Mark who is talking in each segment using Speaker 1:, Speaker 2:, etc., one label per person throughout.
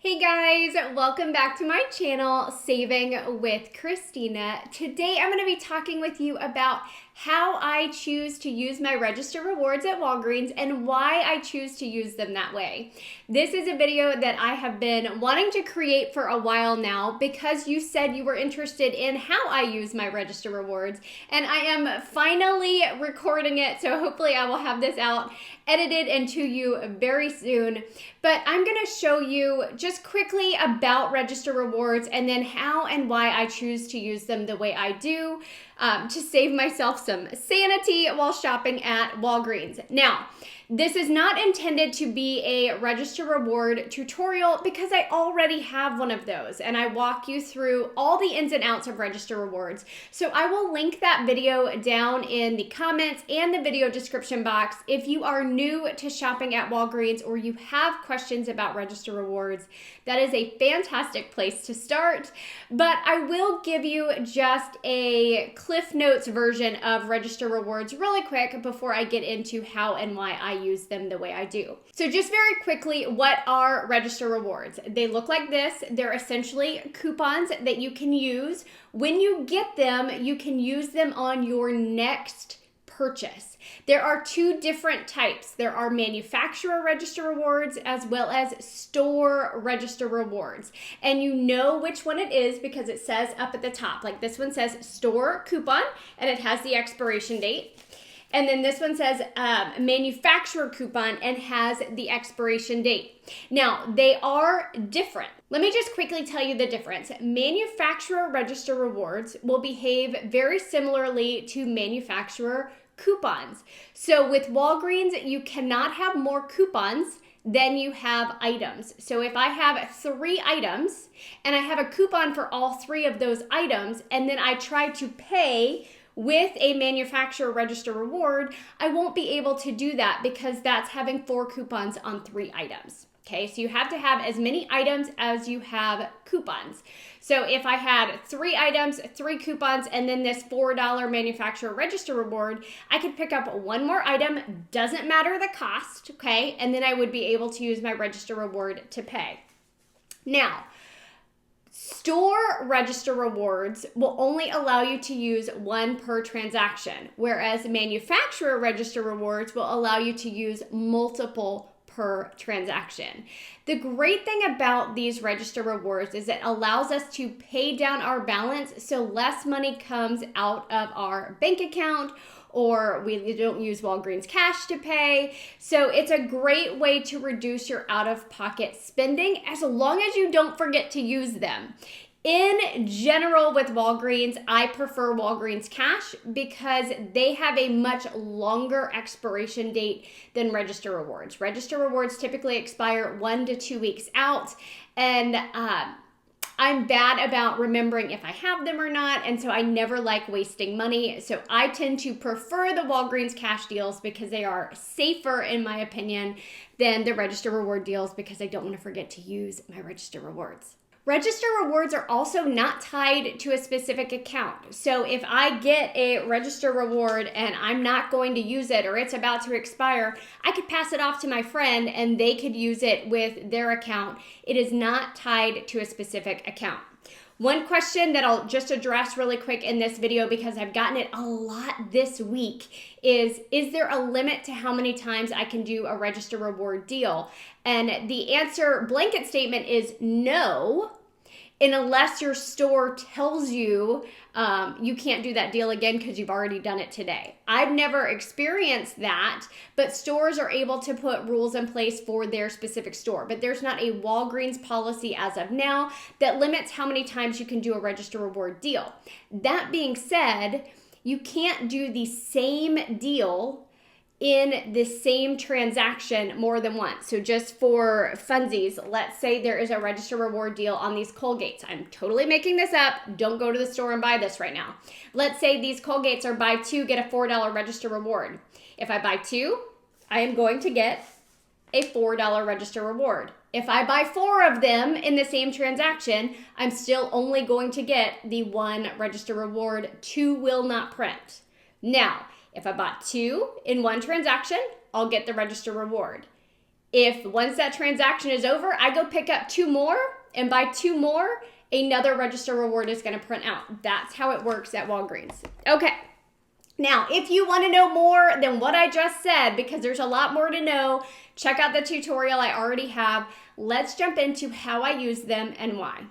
Speaker 1: Hey guys, welcome back to my channel, Saving with Christina. Today I'm going to be talking with you about how I choose to use my Register Rewards at Walgreens and why I choose to use them that way. This is a video that I have been wanting to create for a while now because you said you were interested in how I use my Register Rewards, and I am finally recording it, so hopefully I will have this out edited and to you very soon. But I'm going to show you just quickly about Register Rewards and then how and why I choose to use them the way I do to save myself some sanity while shopping at Walgreens. Now, this is not intended to be a Register Reward tutorial because I already have one of those and I walk you through all the ins and outs of Register Rewards. So I will link that video down in the comments and the video description box. If you are new to shopping at Walgreens or you have questions about Register Rewards, that is a fantastic place to start. But I will give you just a Cliff Notes version of Register Rewards really quick before I get into how and why I use them the way I do. So just very quickly, what are Register Rewards? They look like this. They're essentially coupons that you can use. When you get them, you can use them on your next purchase. There are two different types. There are manufacturer Register Rewards as well as store Register Rewards. And you know which one it is because it says up at the top. Like this one says store coupon and it has the expiration date. And then this one says manufacturer coupon and has the expiration date. Now, they are different. Let me just quickly tell you the difference. Manufacturer Register Rewards will behave very similarly to manufacturer coupons. So with Walgreens, you cannot have more coupons than you have items. So if I have 3 items and I have a coupon for all 3 of those items and then I try to pay with a manufacturer Register Reward, I won't be able to do that because that's having 4 coupons on 3 items. Okay, so you have to have as many items as you have coupons. So if I had 3 items, 3 coupons, and then this $4 manufacturer Register Reward, I could pick up one more item, doesn't matter the cost, okay? And then I would be able to use my Register Reward to pay. Now, store Register Rewards will only allow you to use 1 per transaction, whereas manufacturer Register Rewards will allow you to use multiple per transaction. The great thing about these Register Rewards is it allows us to pay down our balance so less money comes out of our bank account or we don't use Walgreens cash to pay. So it's a great way to reduce your out-of-pocket spending as long as you don't forget to use them. In general with Walgreens, I prefer Walgreens cash because they have a much longer expiration date than Register Rewards. Register Rewards typically expire 1 to 2 weeks out, and I'm bad about remembering if I have them or not, and so I never like wasting money. So I tend to prefer the Walgreens cash deals because they are safer, in my opinion, than the Register Reward deals because I don't want to forget to use my Register Rewards. Register Rewards are also not tied to a specific account. So if I get a Register Reward and I'm not going to use it or it's about to expire, I could pass it off to my friend and they could use it with their account. It is not tied to a specific account. One question that I'll just address really quick in this video because I've gotten it a lot this week is there a limit to how many times I can do a Register Reward deal? And the answer, blanket statement, is no. And unless your store tells you you can't do that deal again because you've already done it today. I've never experienced that, but stores are able to put rules in place for their specific store. But there's not a Walgreens policy as of now that limits how many times you can do a Register Reward deal. That being said, you can't do the same deal in the same transaction more than once. So just for funsies, let's say there is a Register Reward deal on these Colgates. I'm totally making this up. Don't go to the store and buy this right now. Let's say these Colgates are buy 2, get a $4 Register Reward. If I buy 2, I am going to get a $4 Register Reward. If I buy 4 of them in the same transaction, I'm still only going to get the 1 Register Reward. 2 will not print. Now, if I bought 2 in 1 transaction, I'll get the Register Reward. Once that transaction is over, I go pick up 2 more, and by 2 more, another register reward is going to print out. That's how it works at Walgreens. Okay. Now, if you want to know more than what I just said, because there's a lot more to know, check out the tutorial I already have. Let's jump into how I use them and why.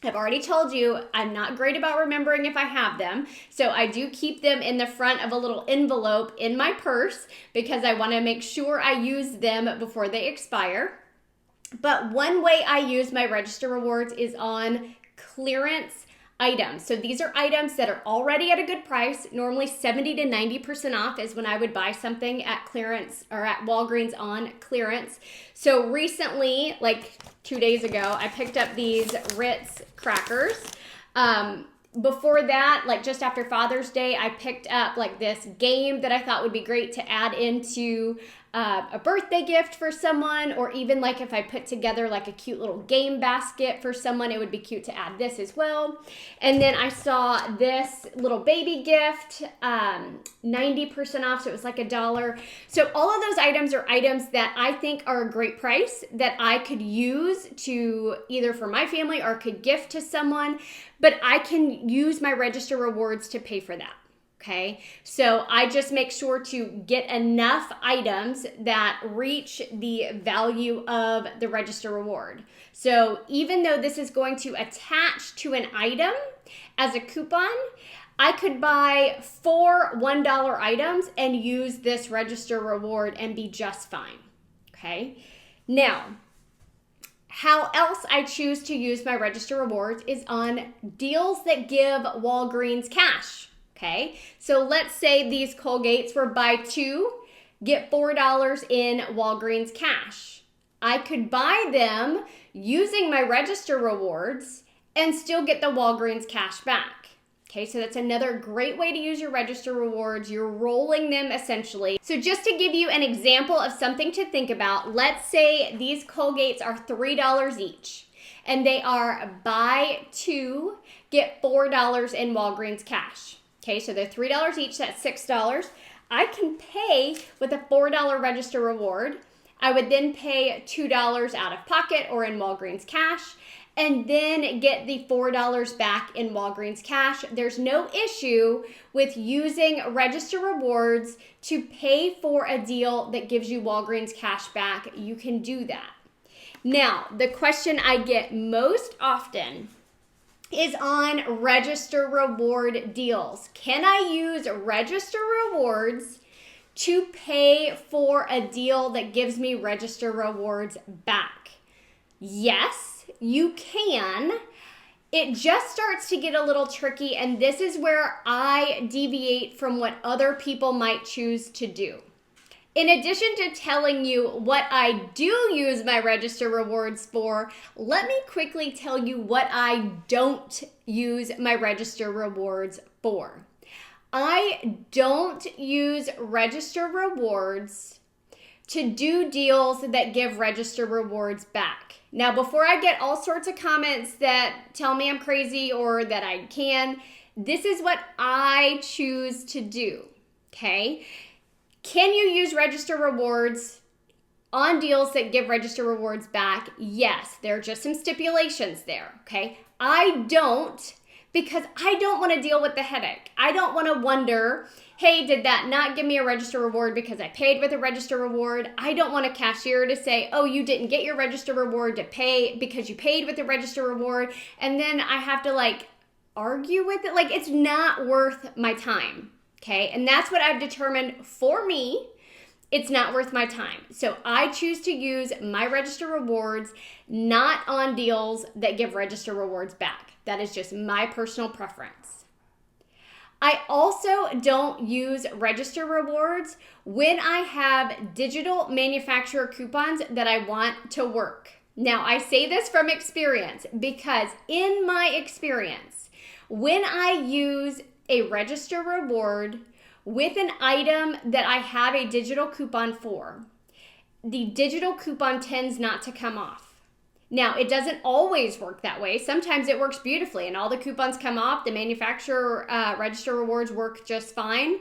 Speaker 1: I've already told you I'm not great about remembering if I have them, so I do keep them in the front of a little envelope in my purse because I want to make sure I use them before they expire. But one way I use my register rewards is on clearance items. So these are items that are already at a good price. Normally 70 to 90% off is when I would buy something at clearance or at Walgreens on clearance. So recently, like 2 days ago, I picked up these Ritz crackers. Before that, like just after Father's Day, I picked up like this game that I thought would be great to add into a birthday gift for someone, or even like if I put together like a cute little game basket for someone, it would be cute to add this as well. And then I saw this little baby gift, 90% off, so it was like $1. So all of those items are items that I think are a great price that I could use to either for my family or could gift to someone, but I can use my register rewards to pay for that. Okay, so I just make sure to get enough items that reach the value of the register reward. So even though this is going to attach to an item as a coupon, I could buy 4 $1 items and use this register reward and be just fine. Okay, now how else I choose to use my register rewards is on deals that give Walgreens cash. Okay, so let's say these Colgates were buy 2, get $4 in Walgreens cash. I could buy them using my register rewards and still get the Walgreens cash back. Okay, so that's another great way to use your register rewards. You're rolling them essentially. So just to give you an example of something to think about, let's say these Colgates are $3 each and they are buy 2, get $4 in Walgreens cash. Okay, so they're $3 each, that's $6. I can pay with a $4 register reward. I would then pay $2 out of pocket or in Walgreens cash, and then get the $4 back in Walgreens cash. There's no issue with using register rewards to pay for a deal that gives you Walgreens cash back. You can do that. Now, the question I get most often is on register reward deals. Can I use register rewards to pay for a deal that gives me register rewards back? Yes, you can. It just starts to get a little tricky, and this is where I deviate from what other people might choose to do. In addition to telling you what I do use my register rewards for, let me quickly tell you what I don't use my register rewards for. I don't use register rewards to do deals that give register rewards back. Now, before I get all sorts of comments that tell me I'm crazy or that I can, this is what I choose to do, okay? Can you use register rewards on deals that give register rewards back? Yes, there are just some stipulations there, okay? I don't, because I don't want to deal with the headache. I don't want to wonder, hey, did that not give me a register reward because I paid with a register reward? I don't want a cashier to say, oh, you didn't get your register reward to pay because you paid with a register reward, and then I have to like argue with it. Like, it's not worth my time. Okay, and that's what I've determined for me. It's not worth my time. So I choose to use my register rewards not on deals that give register rewards back. That is just my personal preference. I also don't use register rewards when I have digital manufacturer coupons that I want to work. Now, I say this from experience because in my experience, when I use a register reward with an item that I have a digital coupon for, the digital coupon tends not to come off. Now, it doesn't always work that way. Sometimes it works beautifully and all the coupons come off. The manufacturer register rewards work just fine.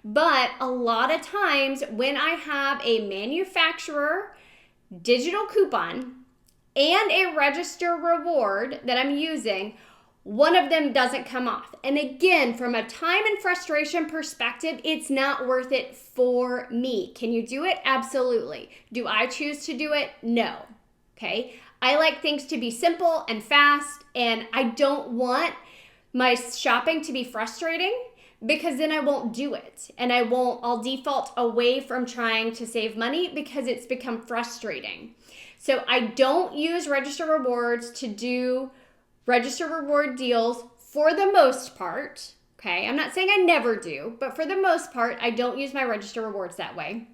Speaker 1: But a lot of times when I have a manufacturer digital coupon and a register reward that I'm using, one of them doesn't come off. And again, from a time and frustration perspective, it's not worth it for me. Can you do it? Absolutely. Do I choose to do it? No. Okay. I like things to be simple and fast, and I don't want my shopping to be frustrating, because then I won't do it, and I'll default away from trying to save money because it's become frustrating. So I don't use register rewards to do register reward deals for the most part. Okay, I'm not saying I never do, but for the most part, I don't use my register rewards that way.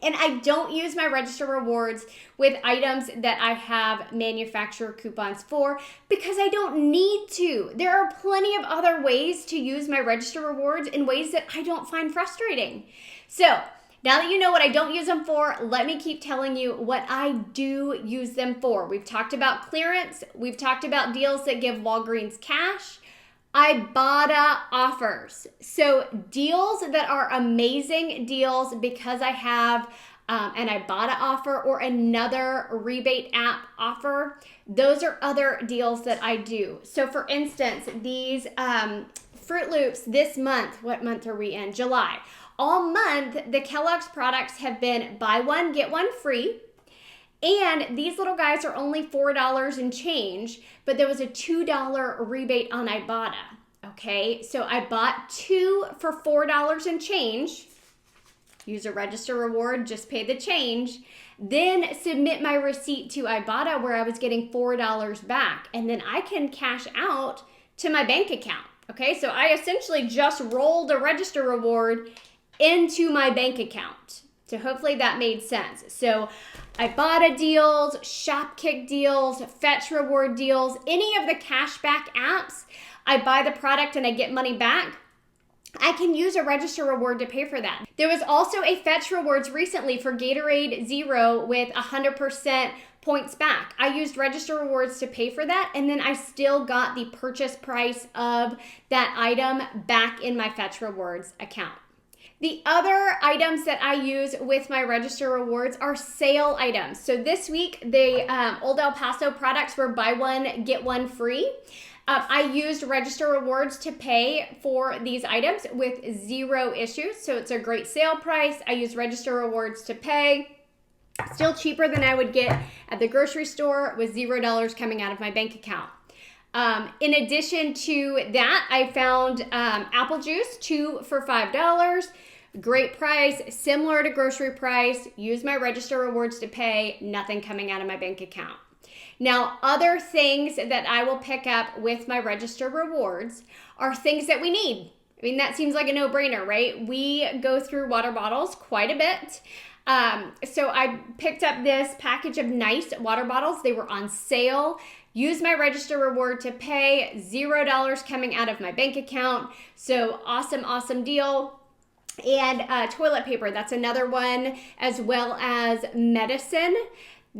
Speaker 1: And I don't use my register rewards with items that I have manufacturer coupons for, because I don't need to. There are plenty of other ways to use my register rewards in ways that I don't find frustrating. So now that you know what I don't use them for, let me keep telling you what I do use them for. We've talked about clearance. We've talked about deals that give Walgreens cash. Ibotta offers. So deals that are amazing deals because I have an Ibotta offer or another rebate app offer. Those are other deals that I do. So for instance, these Fruit Loops this month, what month are we in? July. All month, the Kellogg's products have been buy one, get one free. And these little guys are only $4 and change, but there was a $2 rebate on Ibotta. Okay, so I bought 2 for $4 and change. Use a register reward, just pay the change. Then submit my receipt to Ibotta where I was getting $4 back. And then I can cash out to my bank account. Okay, so I essentially just rolled a register reward into my bank account. So hopefully that made sense. So Ibotta deals, Shopkick deals, Fetch Reward deals, any of the cashback apps, I buy the product and I get money back. I can use a register reward to pay for that. There was also a Fetch Rewards recently for Gatorade Zero with 100% points back. I used register rewards to pay for that, and then I still got the purchase price of that item back in my Fetch Rewards account. The other items that I use with my register rewards are sale items. So this week, the Old El Paso products were buy one, get one free. I used register rewards to pay for these items with 0 issues. So it's a great sale price. I used register rewards to pay. Still cheaper than I would get at the grocery store with $0 coming out of my bank account. In addition to that, I found apple juice, 2 for $5. Great price, similar to grocery price. Use my register rewards to pay, nothing coming out of my bank account. Now, other things that I will pick up with my register rewards are things that we need. I mean, that seems like a no-brainer, right? We go through water bottles quite a bit. So I picked up this package of nice water bottles. They were on sale. Use my register reward to pay, $0 coming out of my bank account. So awesome, awesome deal. And toilet paper, that's another one, as well as medicine,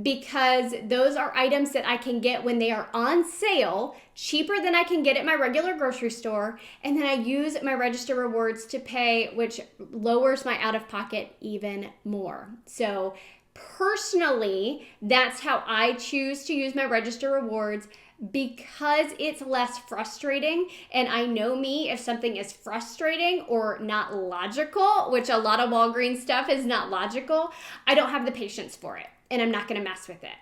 Speaker 1: because those are items that I can get when they are on sale, cheaper than I can get at my regular grocery store. And then I use my register rewards to pay, which lowers my out-of-pocket even more. So personally, that's how I choose to use my register rewards, because it's less frustrating. And I know me, if something is frustrating or not logical, which a lot of Walgreens stuff is not logical, I don't have the patience for it, and I'm not going to mess with it.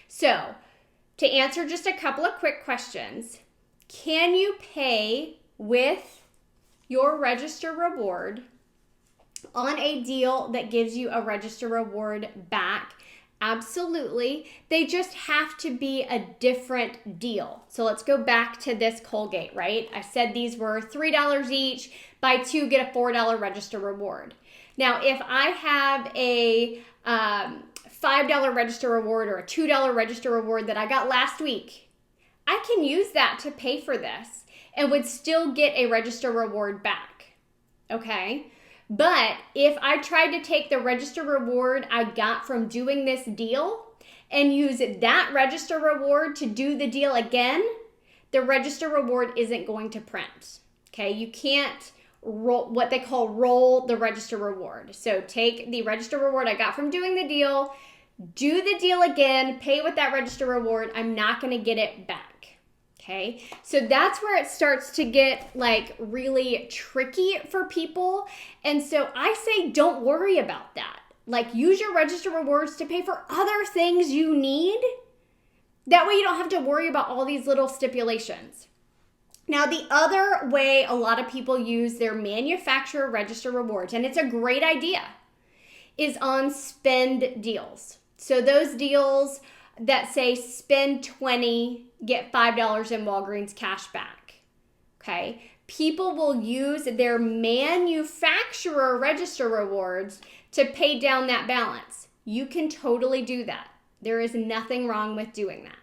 Speaker 1: So to answer just a couple of quick questions, can you pay with your register reward on a deal that gives you a register reward back? Absolutely. They just have to be a different deal. So let's go back to this Colgate, right? I said these were $3 each. Buy 2, get a $4 register reward. Now, if I have a $5 register reward or a $2 register reward that I got last week, I can use that to pay for this and would still get a register reward back, okay? But if I tried to take the register reward I got from doing this deal and use that register reward to do the deal again, the register reward isn't going to print, okay? You can't what they call roll the register reward. So take the register reward I got from doing the deal, do the deal again, pay with that register reward, I'm not gonna get it back. Okay, so that's where it starts to get like really tricky for people. And so I say don't worry about that. Like use your register rewards to pay for other things you need. That way you don't have to worry about all these little stipulations. Now, the other way a lot of people use their manufacturer register rewards, and it's a great idea, is on spend deals. So those deals that say spend $20, get $5 in Walgreens cash back, okay? People will use their manufacturer register rewards to pay down that balance. You can totally do that. There is nothing wrong with doing that,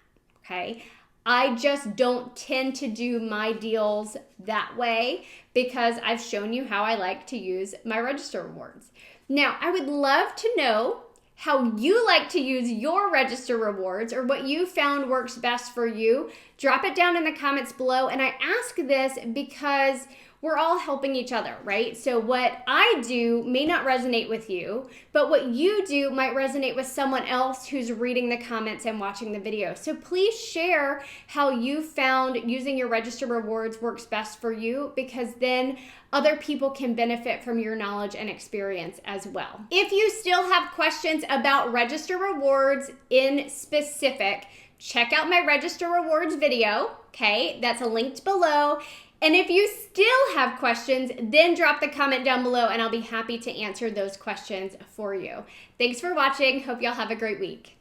Speaker 1: okay? I just don't tend to do my deals that way because I've shown you how I like to use my register rewards. Now, I would love to know how you like to use your register rewards or what you found works best for you. Drop it down in the comments below. And I ask this because we're all helping each other, right? So what I do may not resonate with you, but what you do might resonate with someone else who's reading the comments and watching the video. So please share how you found using your register rewards works best for you, because then other people can benefit from your knowledge and experience as well. If you still have questions about register rewards in specific, check out my register rewards video, okay? That's linked below. And if you still have questions, then drop the comment down below and I'll be happy to answer those questions for you. Thanks for watching. Hope y'all have a great week.